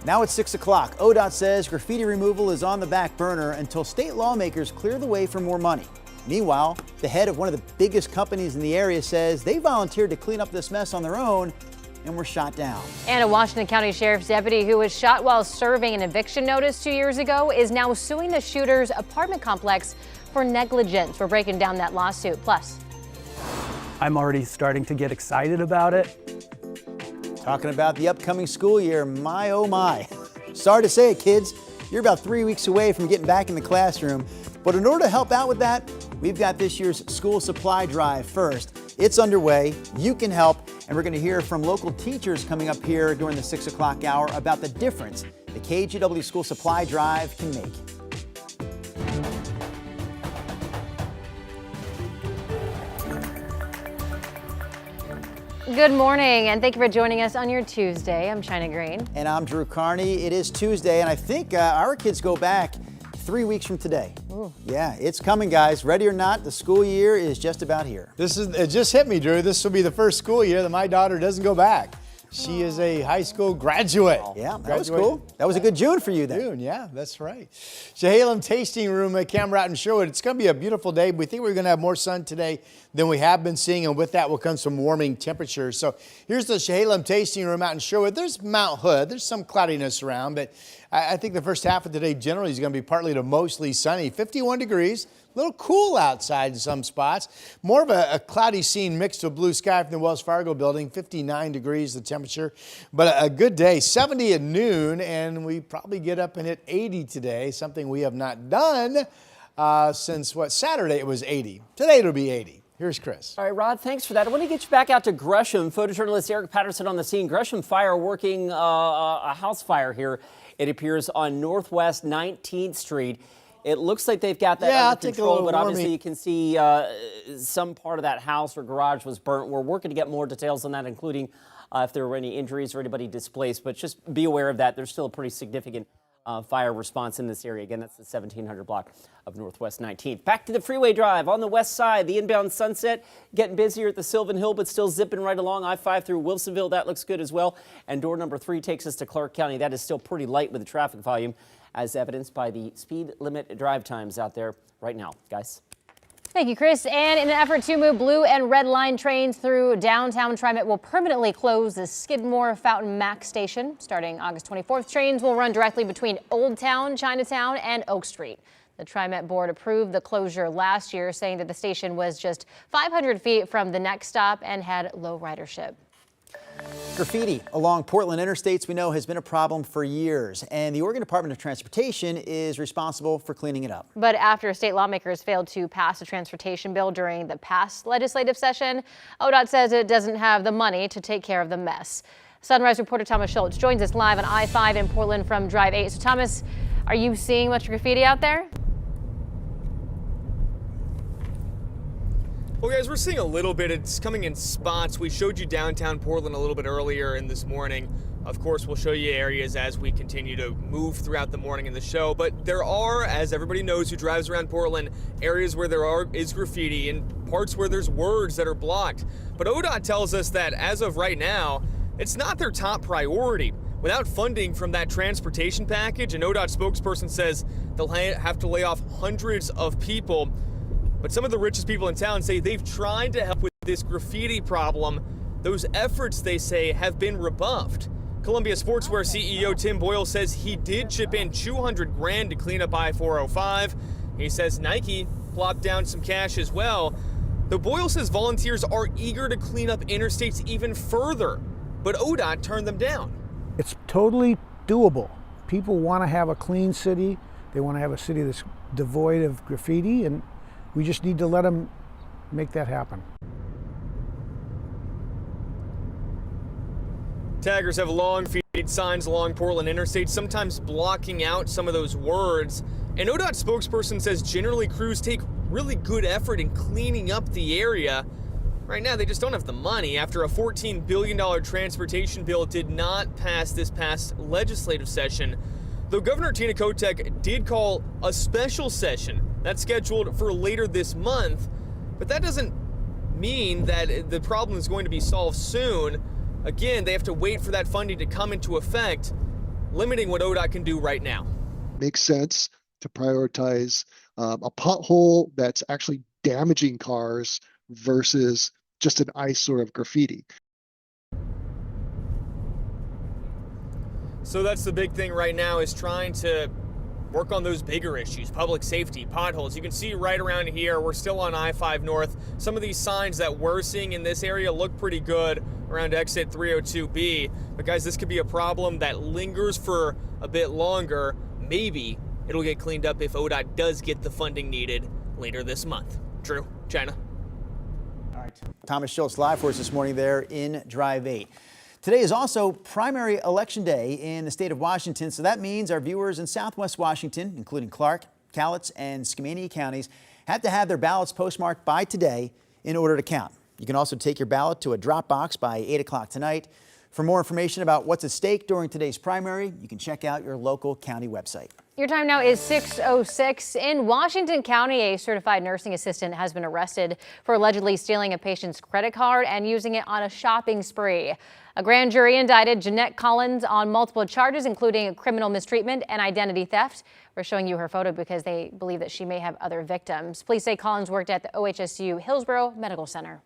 Now it's 6 o'clock. ODOT says graffiti removal is on the back burner until state lawmakers clear the way for more money. Meanwhile, the head of one of the biggest companies in the area says they volunteered to clean up this mess on their own and were shot down. And a Washington County Sheriff's deputy who was shot while serving an eviction notice 2 years ago is now suing the shooter's apartment complex for negligence. We're breaking down that lawsuit. Plus, I'm already starting to get excited about it. Talking about the upcoming school year, my oh my. Sorry to say it, kids, you're about 3 weeks away from getting back in the classroom. But in order to help out with that, we've got this year's school supply drive first. It's underway, you can help, and we're going to hear from local teachers coming up here during the 6 o'clock hour about the difference the KGW school supply drive can make. good morning and thank you for joining us on your Tuesday. I'm China Green. And I'm Drew Carney. It is Tuesday, and I think our kids go back 3 weeks from today. Ooh. Yeah, it's coming, guys. Ready or not, the school year is just about here. It just hit me, Drew. This will be the first school year that my daughter doesn't go back. She is a high school graduate. Yeah, that was cool. That was a good June for you then. June, yeah, that's right. Chehalem Tasting Room at Camera Out and Sherwood. It's going to be a beautiful day. We think we're going to have more sun today than we have been seeing, and with that will come some warming temperatures. So here's the Chehalem Tasting Room out in Sherwood. There's Mount Hood. There's some cloudiness around, but I think the first half of the day generally is going to be partly to mostly sunny. 51 degrees. A little cool outside in some spots. More of a cloudy scene mixed with blue sky from the Wells Fargo building. 59 degrees the temperature, but a good day. 70 at noon, and we probably get up and hit 80 today, something we have not done since Saturday it was 80. Today it'll be 80. Here's Chris. All right, Rod, thanks for that. I want to get you back out to Gresham. Photojournalist Eric Patterson on the scene. Gresham Fire working a house fire here. It appears on Northwest 19th Street. It looks like they've got that under control, but obviously you can see some part of that house or garage was burnt. We're working to get more details on that, including if there were any injuries or anybody displaced. But just be aware of that. There's still a pretty significant fire response in this area. Again, that's the 1700 block of Northwest 19th. Back to the freeway drive on the west side. The inbound Sunset getting busier at the Sylvan Hill, but still zipping right along. I-5 through Wilsonville. That looks good as well. And door number 3 takes us to Clark County. That is still pretty light with the traffic volume, as evidenced by the speed limit drive times out there right now, guys. Thank you, Chris. And in an effort to move blue and red line trains through downtown, TriMet will permanently close the Skidmore Fountain Mac station. Starting August 24th, trains will run directly between Old Town, Chinatown, and Oak Street. The TriMet board approved the closure last year, saying that the station was just 500 feet from the next stop and had low ridership. Graffiti along Portland interstates, we know, has been a problem for years, and the Oregon Department of Transportation is responsible for cleaning it up. But after state lawmakers failed to pass a transportation bill during the past legislative session, ODOT says it doesn't have the money to take care of the mess. Sunrise reporter Thomas Schultz joins us live on I-5 in Portland from Drive 8. So Thomas, are you seeing much graffiti out there? Well, guys, we're seeing a little bit. It's coming in spots. We showed you downtown Portland a little bit earlier in this morning. Of course, we'll show you areas as we continue to move throughout the morning in the show. But there are, as everybody knows who drives around Portland, areas where is graffiti and parts where there's words that are blocked. But ODOT tells us that as of right now, it's not their top priority. Without funding from that transportation package, an ODOT spokesperson says they'll have to lay off hundreds of people. But some of the richest people in town say they've tried to help with this graffiti problem. Those efforts, they say, have been rebuffed. Columbia Sportswear CEO Tim Boyle says he did chip in $200 grand to clean up I-405. He says Nike plopped down some cash as well. Though Boyle says volunteers are eager to clean up interstates even further, but ODOT turned them down. It's totally doable. People want to have a clean city. They want to have a city that's devoid of graffiti, and we just need to let them make that happen. Taggers have long feed signs along Portland interstates, sometimes blocking out some of those words. An ODOT spokesperson says generally crews take really good effort in cleaning up the area. Right now, they just don't have the money after a $14 billion transportation bill did not pass this past legislative session. Though Governor Tina Kotek did call a special session that's scheduled for later this month, but that doesn't mean that the problem is going to be solved soon. Again, they have to wait for that funding to come into effect. limiting what ODOT can do right now. Makes sense to prioritize a pothole that's actually damaging cars versus just an eyesore of graffiti. So that's the big thing right now, is trying to work on those bigger issues, public safety, potholes. You can see right around here, we're still on I-5 North. Some of these signs that we're seeing in this area look pretty good around exit 302B. But guys, this could be a problem that lingers for a bit longer. Maybe it'll get cleaned up if ODOT does get the funding needed later this month. Drew, China. All right. Thomas Schultz live for us this morning there in Drive 8. Today is also primary election day in the state of Washington, so that means our viewers in Southwest Washington, including Clark, Cowlitz, and Skamania counties, have to have their ballots postmarked by today in order to count. You can also take your ballot to a drop box by 8 o'clock tonight. For more information about what's at stake during today's primary, you can check out your local county website. Your time now is 6:06. In Washington County, a certified nursing assistant has been arrested for allegedly stealing a patient's credit card and using it on a shopping spree. A grand jury indicted Jeanette Collins on multiple charges, including criminal mistreatment and identity theft. We're showing you her photo because they believe that she may have other victims. Police say Collins worked at the OHSU Hillsborough Medical Center.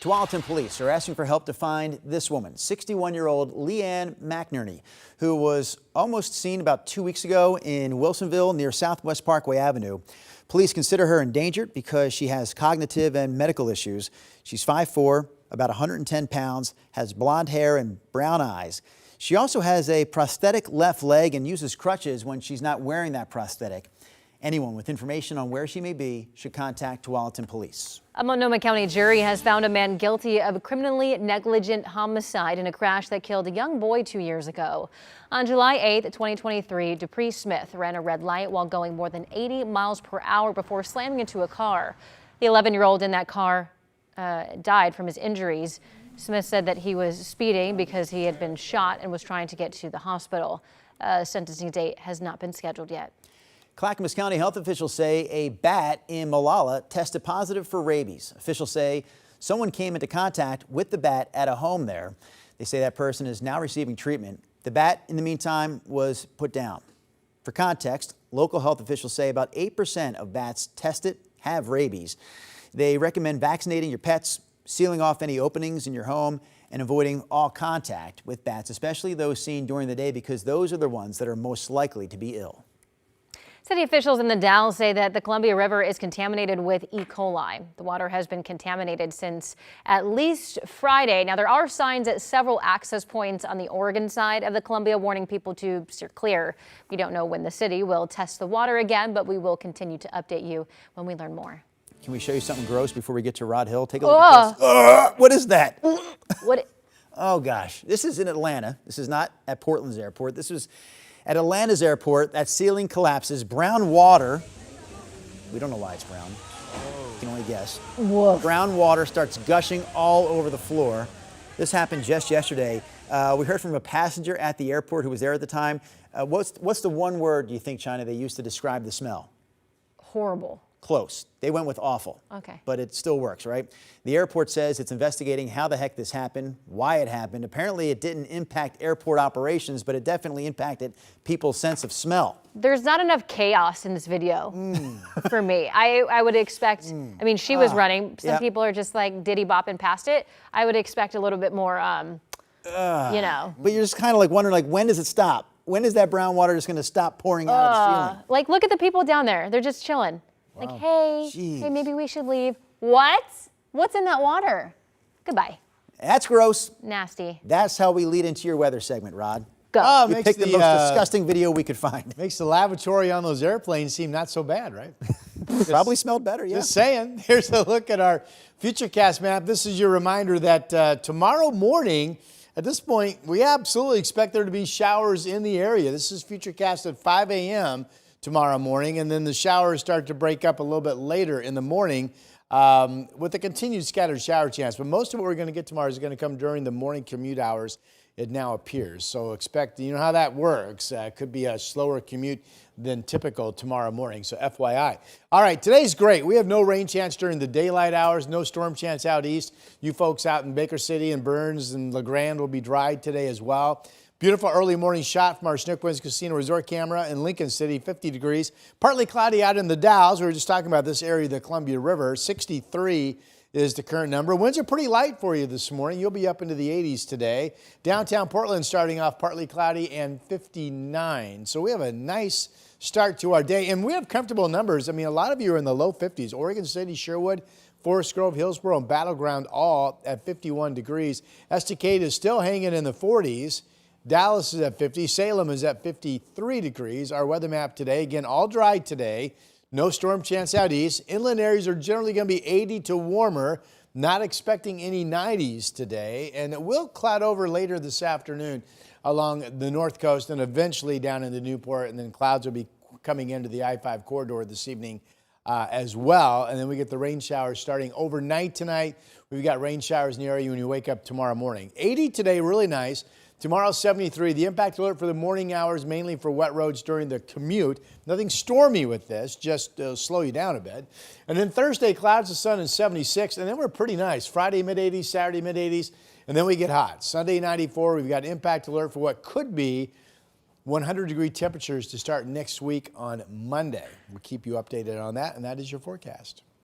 Tualatin police are asking for help to find this woman, 61-year-old Leanne McNerney, who was almost seen about 2 weeks ago in Wilsonville near Southwest Parkway Avenue. Police consider her endangered because she has cognitive and medical issues. She's 5'4", about 110 pounds, has blonde hair and brown eyes. She also has a prosthetic left leg and uses crutches when she's not wearing that prosthetic. Anyone with information on where she may be should contact Tualatin police. A Multnomah County jury has found a man guilty of criminally negligent homicide in a crash that killed a young boy 2 years ago. On July 8, 2023, Dupree Smith ran a red light while going more than 80 miles per hour before slamming into a car. The 11-year-old in that car died from his injuries. Smith said that he was speeding because he had been shot and was trying to get to the hospital. A sentencing date has not been scheduled yet. Clackamas County health officials say a bat in Molalla tested positive for rabies. Officials say someone came into contact with the bat at a home there. They say that person is now receiving treatment. The bat, in the meantime, was put down. For context, local health officials say about 8% of bats tested have rabies. They recommend vaccinating your pets, sealing off any openings in your home, and avoiding all contact with bats, especially those seen during the day, because those are the ones that are most likely to be ill. City officials in the Dalles say that the Columbia River is contaminated with E. coli. The water has been contaminated since at least Friday. Now, there are signs at several access points on the Oregon side of the Columbia warning people to steer clear. We don't know when the city will test the water again, but we will continue to update you when we learn more. Can we show you something gross before we get to Rod Hill? Take a look at this. What is that? What? Oh, gosh. This is in Atlanta. This is not at Portland's airport. This was at Atlanta's airport. That ceiling collapses. Brown water. We don't know why it's brown. You can only guess. Whoa. Brown water starts gushing all over the floor. This happened just yesterday. We heard from a passenger at the airport who was there at the time. What's the one word, do you think, China, they used to describe the smell? Horrible. Close. They went with awful. Okay. But it still works, right? The airport says it's investigating how the heck this happened, why it happened. Apparently, it didn't impact airport operations, but it definitely impacted people's sense of smell. There's not enough chaos in this video for me. I would expect, I mean, she was running. Some people are just like diddy bopping past it. I would expect a little bit more, you know. But you're just kind of like wondering, like, when does it stop? When is that brown water just going to stop pouring out of the ceiling? Like, look at the people down there. They're just chilling. Wow. Like, hey, maybe we should leave. What? What's in that water? Goodbye. That's gross. Nasty. That's how we lead into your weather segment, Rod. Go. Oh, You picked the most disgusting video we could find. Makes the lavatory on those airplanes seem not so bad, right? Probably smelled better, yeah. Just saying. Here's a look at our Futurecast map. This is your reminder that tomorrow morning, at this point, we absolutely expect there to be showers in the area. This is Futurecast at 5 a.m. tomorrow morning, and then the showers start to break up a little bit later in the morning with a continued scattered shower chance. But most of what we're going to get tomorrow is going to come during the morning commute hours, it now appears. So expect, you know how that works. Could be a slower commute than typical tomorrow morning, so FYI. All right, today's great. We have no rain chance during the daylight hours, no storm chance out east. You folks out in Baker City and Burns and LeGrand will be dry today as well. Beautiful early morning shot from our Chinook Winds Casino Resort camera in Lincoln City, 50 degrees. Partly cloudy out in the Dalles. We were just talking about this area of the Columbia River. 63 is the current number. Winds are pretty light for you this morning. You'll be up into the 80s today. Downtown Portland starting off partly cloudy and 59. So we have a nice start to our day, and we have comfortable numbers. I mean, a lot of you are in the low 50s. Oregon City, Sherwood, Forest Grove, Hillsboro, and Battleground all at 51 degrees. Estacade is still hanging in the 40s. Dallas is at 50. Salem is at 53 degrees. Our weather map today, again, all dry today. No storm chance out east. Inland areas are generally going to be 80 to warmer. Not expecting any 90s today. And it will cloud over later this afternoon along the north coast and eventually down into Newport. And then clouds will be coming into the I-5 corridor this evening as well. And then we get the rain showers starting overnight tonight. We've got rain showers near you when you wake up tomorrow morning. 80 today, really nice. Tomorrow, 73. The impact alert for the morning hours, mainly for wet roads during the commute. Nothing stormy with this, just slow you down a bit. And then Thursday, clouds of sun and 76. And then we're pretty nice. Friday, mid-80s, Saturday, mid-80s. And then we get hot. Sunday, 94. We've got impact alert for what could be 100-degree temperatures to start next week on Monday. We'll keep you updated on that, and that is your forecast.